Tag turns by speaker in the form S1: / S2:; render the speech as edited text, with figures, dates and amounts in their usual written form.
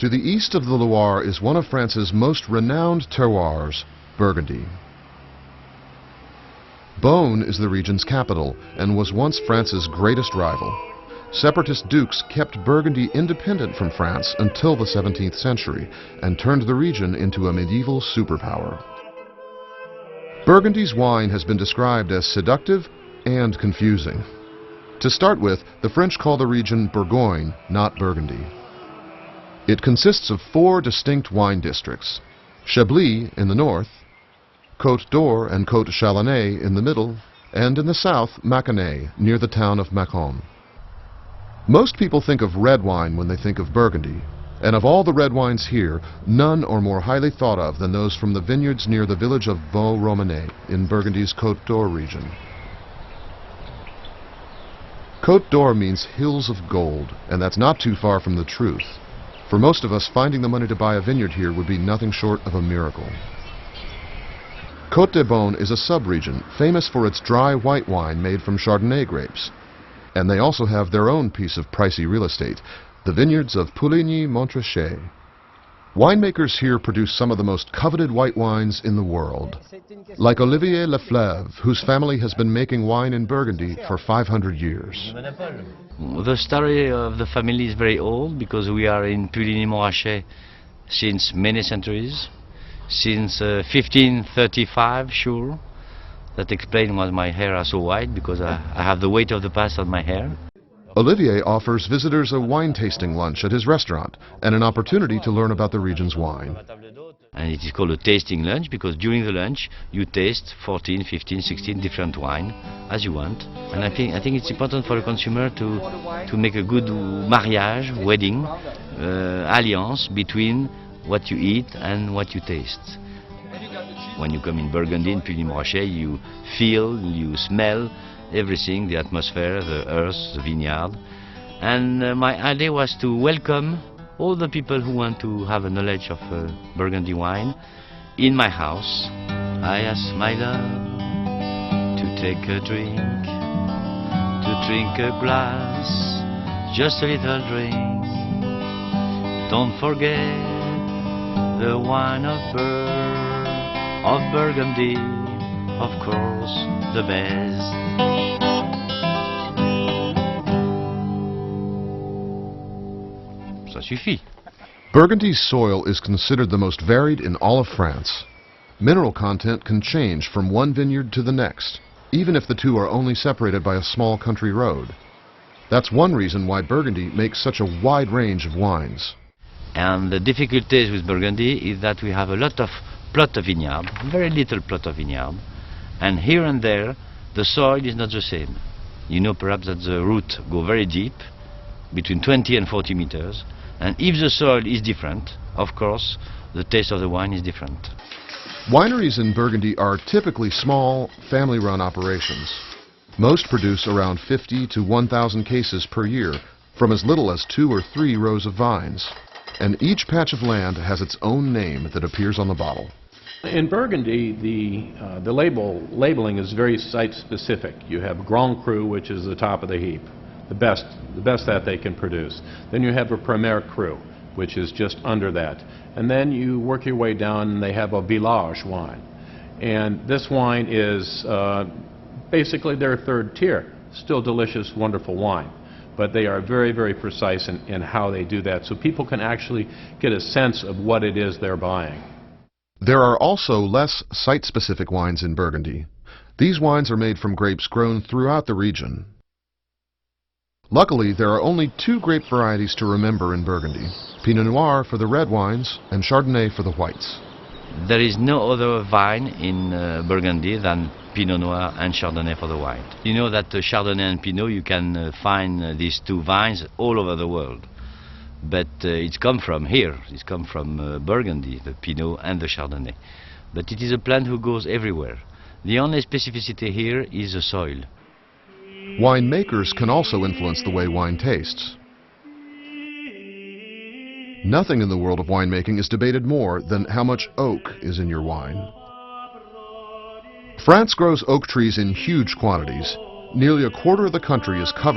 S1: To the east of the Loire is one of France's most renowned terroirs, Burgundy. Beaune is the region's capital and was once France's greatest rival. Separatist dukes kept Burgundy independent from France until the 17th century and turned the region into a medieval superpower. Burgundy's wine has been described as seductive and confusing. To start with, the French call the region Bourgogne, not Burgundy. It consists of 4 distinct wine districts: Chablis in the north, Côte d'Or and Côte Chalonnais in the middle, and in the south, Mâconnais, near the town of Mâcon. Most people think of red wine when they think of Burgundy, and of all the red wines here, none are more highly thought of than those from the vineyards near the village of Vaux-Romanée in Burgundy's Côte d'Or region. Côte d'Or means hills of gold, and that's not too far from the truth. For most of us, finding the money to buy a vineyard here would be nothing short of a miracle. Côte de Beaune is a sub-region famous for its dry white wine made from Chardonnay grapes. And they also have their own piece of pricey real estate, the vineyards of Pouligny-Montrachet. Winemakers here produce some of the most coveted white wines in the world, like Olivier Lefleuve, whose family has been making wine in Burgundy for 500 years.
S2: The story of the family is very old because we are in Pouligny-Montrachet since many centuries, since 1535, sure. That explains why my hair are so white, because I have the weight of the past on my hair.
S1: Olivier offers visitors a wine tasting lunch at his restaurant and an opportunity to learn about the region's wine.
S2: And it is called a tasting lunch because during the lunch you taste 14, 15, 16 different wine as you want. And I think it's important for the consumer to make a good mariage, wedding, alliance between what you eat and what you taste. When you come in Burgundy, in Pouligny-Montrachet, you feel, you smell everything, the atmosphere, the earth, the vineyard. And my idea was to welcome all the people who want to have a knowledge of Burgundy wine in my house. I ask my love to take a drink, to drink a glass, just a little drink. Don't forget the wine of Burgundy, of course, the best. Ça suffit.
S1: Burgundy's soil is considered the most varied in all of France. Mineral content can change from one vineyard to the next, even if the two are only separated by a small country road. That's one reason why Burgundy makes such a wide range of wines.
S2: And the difficulties with Burgundy is that we have a lot of plot of vineyard, very little plot of vineyard, and here and there the soil is not the same. You know perhaps that the roots go very deep, between 20 and 40 meters, and if the soil is different, of course, the taste of the wine is different.
S1: Wineries in Burgundy are typically small, family-run operations. Most produce around 50 to 1,000 cases per year, from as little as 2 or 3 rows of vines. And each patch of land has its own name that appears on the bottle.
S3: In Burgundy, the labeling is very site-specific. You have Grand Cru, which is the top of the heap, the best that they can produce. Then you have a Premier Cru, which is just under that. And then you work your way down, and they have a Village wine. And this wine is basically their third tier. Still delicious, wonderful wine. But they are very, very precise in how they do that, so people can actually get a sense of what it is they're buying.
S1: There are also less site-specific wines in Burgundy. These wines are made from grapes grown throughout the region. Luckily, there are only 2 grape varieties to remember in Burgundy: Pinot Noir for the red wines and Chardonnay for the whites.
S2: There is no other vine in Burgundy than Pinot Noir and Chardonnay for the white. You know that Chardonnay and Pinot, you can find these 2 vines all over the world. But it's come from here, it's come from Burgundy, the Pinot and the Chardonnay. But it is a plant who goes everywhere. The only specificity here is the soil.
S1: Winemakers can also influence the way wine tastes. Nothing in the world of winemaking is debated more than how much oak is in your wine. France grows oak trees in huge quantities. Nearly a quarter of the country is covered